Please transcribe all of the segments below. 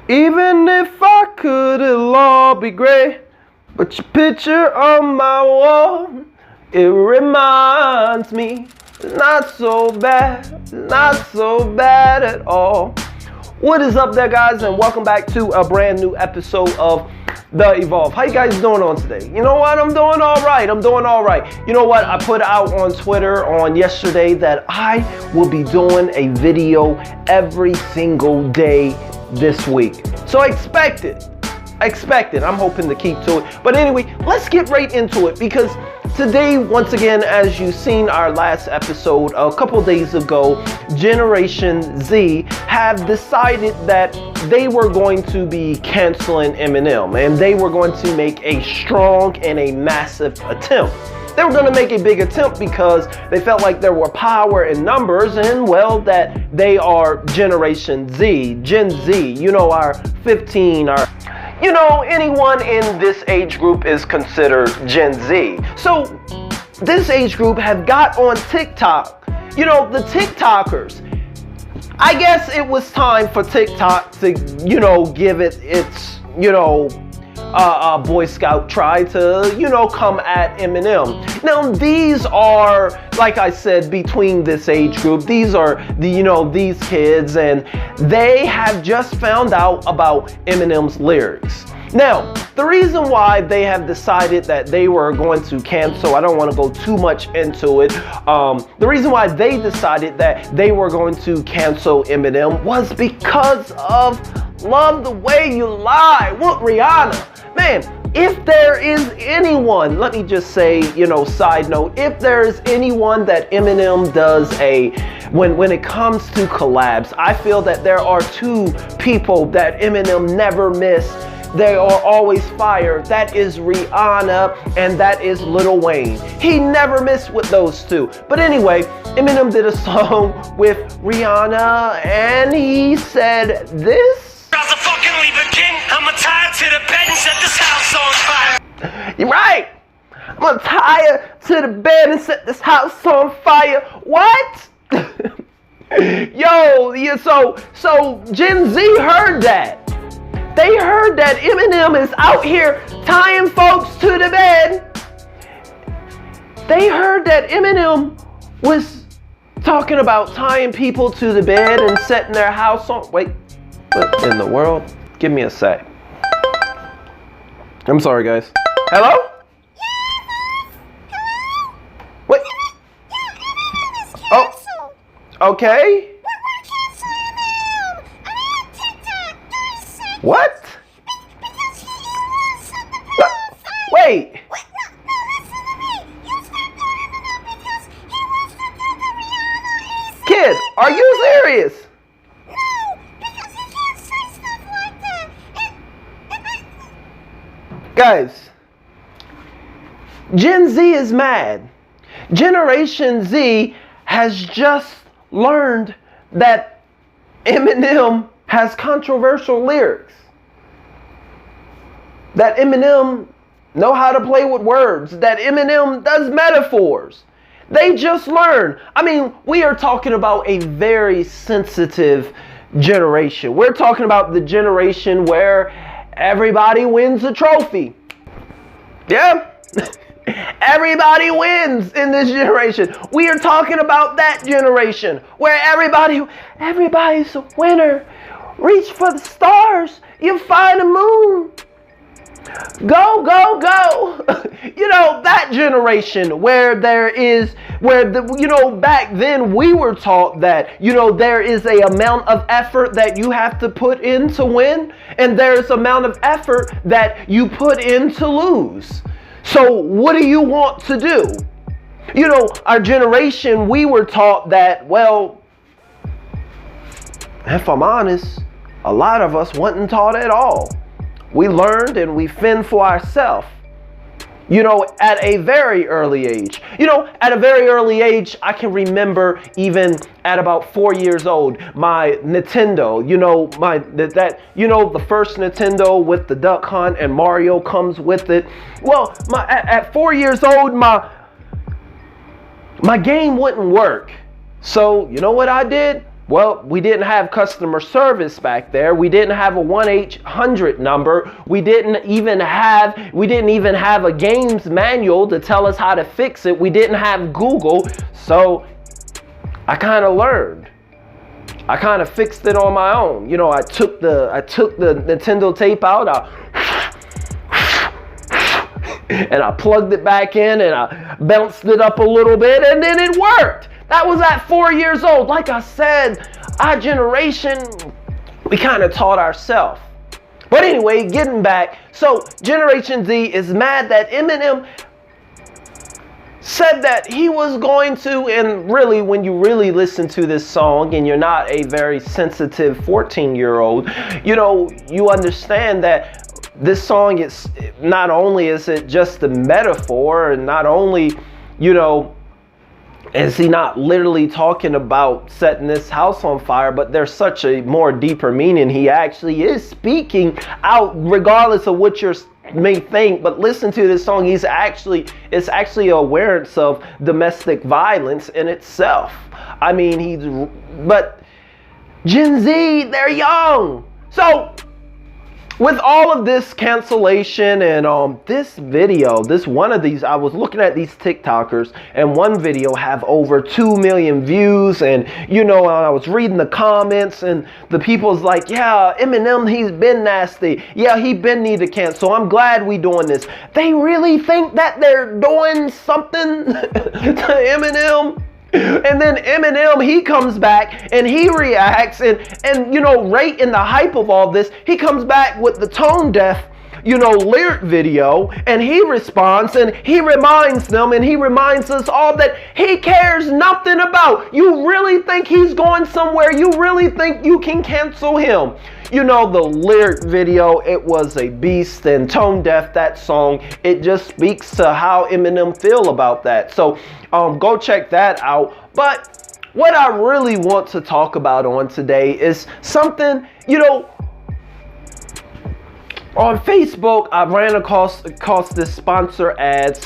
Even if I could, it'll all be great. But your picture on my wall, it reminds me it's not so bad, not so bad at all. What is up there, guys, and welcome back to a brand new episode of The Evolve. How you guys doing on today? You know what? I'm doing all right. You know what? I put out on Twitter on yesterday that I will be doing a video every single day this week. So expect it. I'm hoping to keep to it. But anyway, let's get right into it, because today, once again, as you've seen our last episode a couple days ago, Generation Z have decided that they were going to be canceling Eminem, and they were going to make a strong and a massive attempt. They were going to make a big attempt because they felt like there were power in numbers, and well, that they are Generation Z, Gen Z, you know, our 15, our, you know, anyone in this age group is considered Gen Z. So this age group have got on TikTok, you know, the TikTokers. I guess it was time for TikTok to, you know, give it its, you know, Boy Scout try to, you know, come at Eminem. Now, these are, like I said, between this age group, these are the, you know, these kids, and they have just found out about Eminem's lyrics. Now, the reason why they have decided that they were going to cancel, I don't want to go too much into it. The reason why they decided that they were going to cancel Eminem was because of Love the Way You Lie with Rihanna. Man, if there is anyone, let me just say, you know, side note, if there is anyone that Eminem does when it comes to collabs, I feel that there are two people that Eminem never miss. They are always fire. That is Rihanna and that is Lil Wayne. He never missed with those two. But anyway, Eminem did a song with Rihanna and he said this. I'ma tie to the bed and set this house on fire. You're right. I'm gonna tie her to the bed and set this house on fire. What? Yo, yeah, so Gen Z heard that. They heard that Eminem is out here tying folks to the bed. They heard that Eminem was talking about tying people to the bed and setting their house on. Wait, what in the world? Give me a sec. I'm sorry, guys. Hello? What? Oh, okay. What? Wait. Kid, are you serious? Guys, Gen Z is mad. Generation Z has just learned that Eminem has controversial lyrics. That Eminem know how to play with words. That Eminem does metaphors. They just learned. I mean, we are talking about a very sensitive generation. We're talking about the generation where everybody wins a trophy. Yeah. Everybody wins in this generation. We are talking about that generation where everybody's a winner. Reach for the stars. You find the moon. Go, go, go. You know, that generation where you know, back then we were taught that, you know, there is a amount of effort that you have to put in to win, and there's amount of effort that you put in to lose. So what do you want to do? You know, our generation, we were taught that, well, if I'm honest, a lot of us wasn't taught at all. We learned and we fend for ourselves, you know, at a very early age. You know, at a very early age, I can remember even at about 4 years old, my Nintendo, you know, the first Nintendo with the Duck Hunt and Mario comes with it. Well, at 4 years old, my game wouldn't work. So, you know what I did? Well, we didn't have customer service back there. We didn't have a 1-800 number. We didn't even have a games manual to tell us how to fix it. We didn't have Google. So I kind of learned. I kind of fixed it on my own. You know, I took the Nintendo tape out, and I plugged it back in, and I bounced it up a little bit, and then it worked. That was at 4 years old. Like I said, our generation, we kind of taught ourselves. But anyway, getting back. So Generation Z is mad that Eminem said that he was going to, and really, when you really listen to this song and you're not a very sensitive 14-year-old, you know, you understand that this song is, not only is it just a metaphor, and not only, you know, is he not literally talking about setting this house on fire, but there's such a more deeper meaning. He actually is speaking out, regardless of what you may think. But listen to this song. It's actually awareness of domestic violence in itself. I mean, but Gen Z, they're young. So with all of this cancellation and this video, one of these, I was looking at these TikTokers, and one video have over 2 million views, and you know, I was reading the comments, and the people's like, yeah, Eminem, he's been nasty. Yeah, he been need to cancel. I'm glad we doing this. They really think that they're doing something to Eminem? And then Eminem, he comes back and he reacts, and you know, right in the hype of all this, he comes back with the tone deaf, you know, lyric video, and he responds, and he reminds them, and he reminds us all that he cares nothing about. You really think he's going somewhere? You really think you can cancel him? You know, the lyric video, it was a beast, and tone deaf, that song, it just speaks to how Eminem feel about that. So go check that out. But what I really want to talk about on today is something, you know, on Facebook, I ran across this sponsor ads.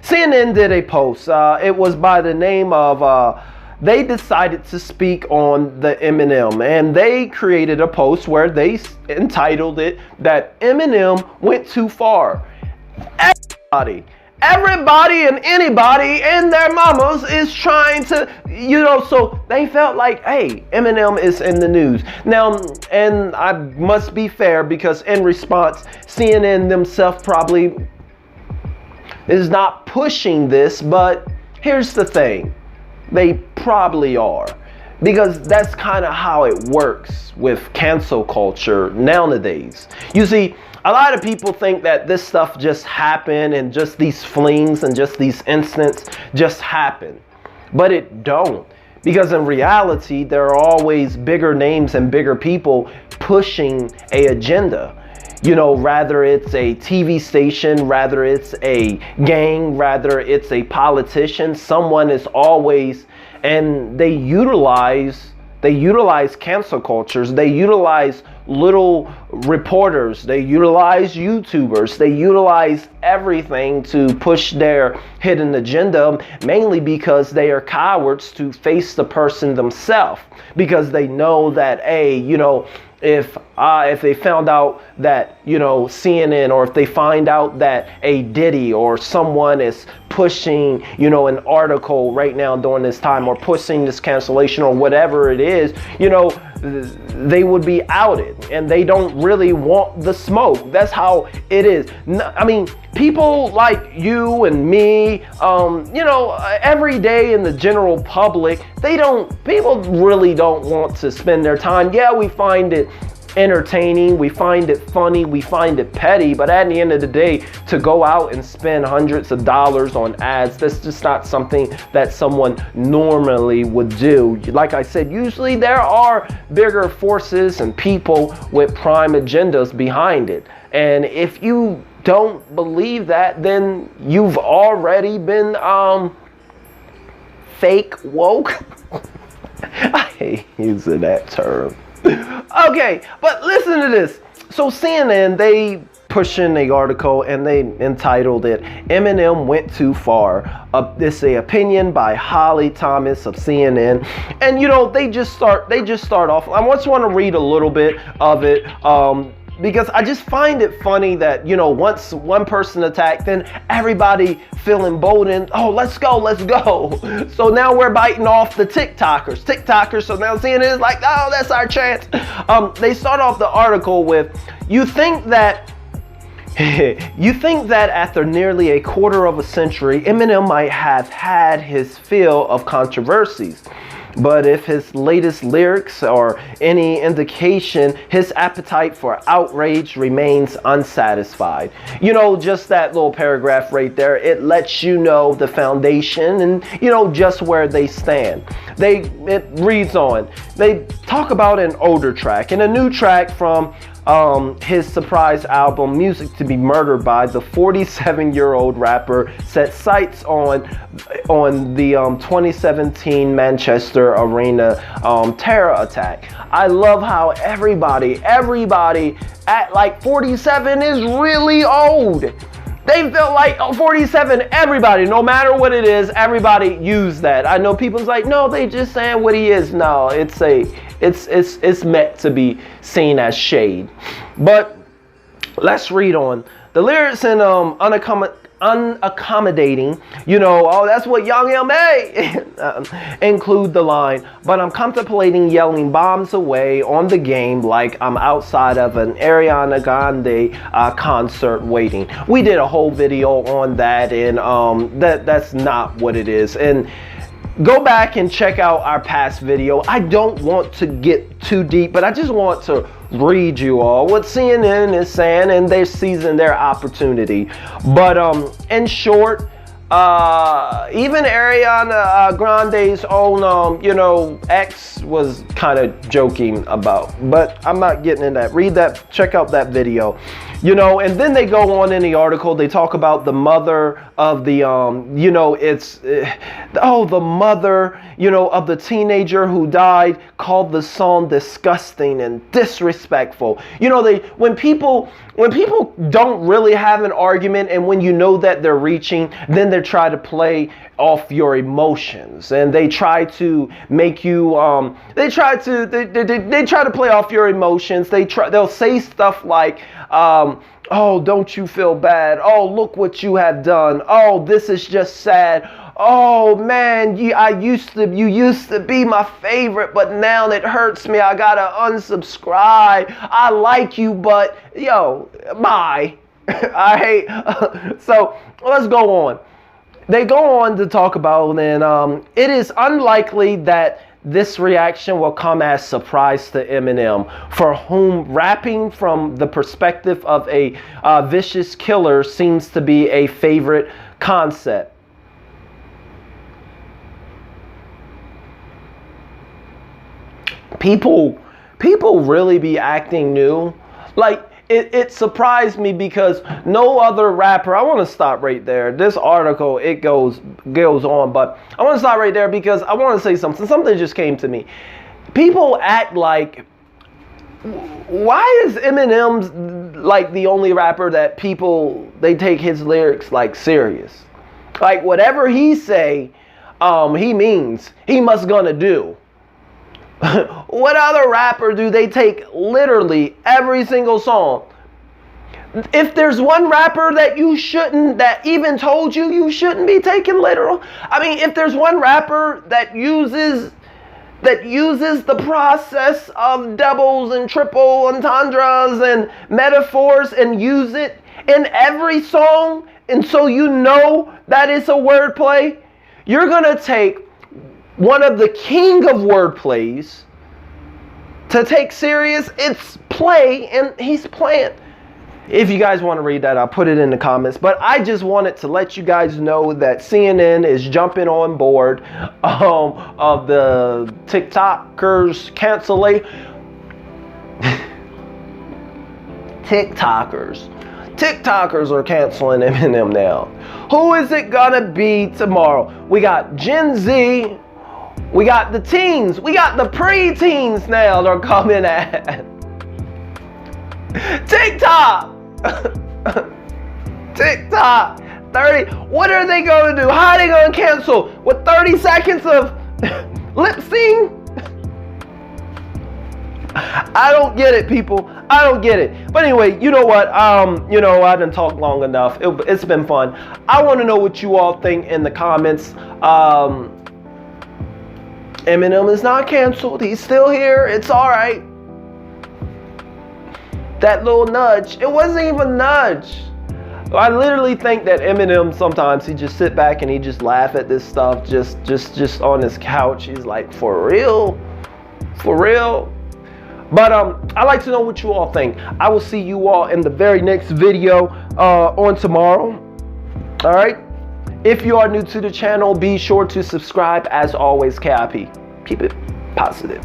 CNN did a post. It was by the name of, they decided to speak on the Eminem, and they created a post where they entitled it that Eminem went too far. Everybody and anybody and their mamas is trying to, you know, so they felt like, hey, Eminem is in the news. Now, and I must be fair, because in response, CNN themselves probably is not pushing this, but here's the thing. They probably are, because that's kind of how it works with cancel culture nowadays. You see, a lot of people think that this stuff just happened, and just these flings and just these incidents just happen, but it don't. Because in reality, there are always bigger names and bigger people pushing a agenda. You know, rather it's a TV station, rather it's a gang, rather it's a politician, someone is always, and they utilize cancel cultures, they utilize little reporters, they utilize YouTubers, they utilize everything to push their hidden agenda, mainly because they are cowards to face the person themselves, because they know that, hey, you know, if they found out that, you know, CNN, or if they find out that a Diddy or someone is pushing, you know, an article right now during this time, or pushing this cancellation or whatever it is, you know, they would be outed, and they don't really want the smoke. That's how it is. I mean, people like you and me, you know, every day in the general public, people really don't want to spend their time. Yeah, we find it entertaining, we find it funny, we find it petty, but at the end of the day, to go out and spend hundreds of dollars on ads, that's just not something that someone normally would do. Like I said, usually there are bigger forces and people with prime agendas behind it. And if you don't believe that, then you've already been fake woke. I hate using that term. Okay, but listen to this. So CNN, they pushing the article, and they entitled it "Eminem Went Too Far." It's an opinion by Holly Thomas of CNN, and you know they just start off. I just want to read a little bit of it. Because I just find it funny that, you know, once one person attacked, then everybody feel emboldened. Oh, let's go. So now we're biting off the TikTokers. So now CNN is like, oh, that's our chance. They start off the article with, you think that after nearly a quarter of a century, Eminem might have had his fill of controversies. But if his latest lyrics are any indication, his appetite for outrage remains unsatisfied. You know, just that little paragraph right there, it lets you know the foundation and, you know, just where they stand. It reads on. They talk about an older track and a new track from his surprise album, Music to Be Murdered By. The 47-year-old rapper set sights on the 2017 Manchester Arena terror attack. I love how everybody at like 47 is really old. They feel like 47, everybody, no matter what it is, everybody use that. I know people's like, no, they just saying what he is. No, it's meant to be seen as shade. But let's read on. The lyrics in unaccommodating, you know, oh, that's what Young M.A. include the line, but I'm contemplating yelling bombs away on the game like I'm outside of an Ariana Grande concert waiting. We did a whole video on that, and that's not what it is. And go back and check out our past video. I don't want to get too deep, but I just want to read you all what CNN is saying, and they're seizing their opportunity. But in short, even Ariana Grande's own, you know, ex was kind of joking about, but I'm not getting in that. Read that, check out that video. You know, and then they go on in the article, they talk about the mother of the, you know, the mother, you know, of the teenager who died, called the song disgusting and disrespectful. You know, when people don't really have an argument, and when you know that they're reaching, then they try to play off your emotions, and they try to make you, they try to play off your emotions. They'll say stuff like, oh, don't you feel bad? Oh, look what you have done. Oh, this is just sad. Oh man, you used to be my favorite, but now it hurts me. I gotta unsubscribe. I like you, but yo, bye. I hate. So let's go on. They go on to talk about, and it is unlikely that this reaction will come as surprise to Eminem, for whom rapping from the perspective of a vicious killer seems to be a favorite concept. People really be acting new. Like, it surprised me because no other rapper, I want to stop right there. This article, it goes on, but I want to stop right there because I want to say something. Something just came to me. People act like, why is Eminem's like the only rapper that they take his lyrics like serious? Like whatever he say, he means, he must gonna do. What other rapper do they take literally every single song? If there's one rapper that even told you shouldn't be taken literal, I mean, if there's one rapper that uses the process of doubles and triple entendres and metaphors and use it in every song, and so you know that it's a wordplay, you're gonna take one of the king of wordplays to take serious. It's play, and he's playing. If you guys want to read that, I'll put it in the comments. But I just wanted to let you guys know that CNN is jumping on board of the TikTokers TikTokers are canceling Eminem now. Who is it gonna be tomorrow? We got Gen Z. We got the teens. We got the pre-teens now. They're coming at TikTok. TikTok. 30. What are they going to do? How are they going to cancel? With 30 seconds of lip sync? I don't get it, people. I don't get it. But anyway, you know what? I done talked long enough. It's been fun. I want to know what you all think in the comments. Eminem is not canceled. He's still here. It's all right. That little nudge. It wasn't even a nudge. I literally think that Eminem sometimes he just sit back and he just laugh at this stuff just on his couch. He's like, for real? For real? But I'd like to know what you all think. I will see you all in the very next video on tomorrow. All right? If you are new to the channel, be sure to subscribe. As always, KIP. Keep it positive.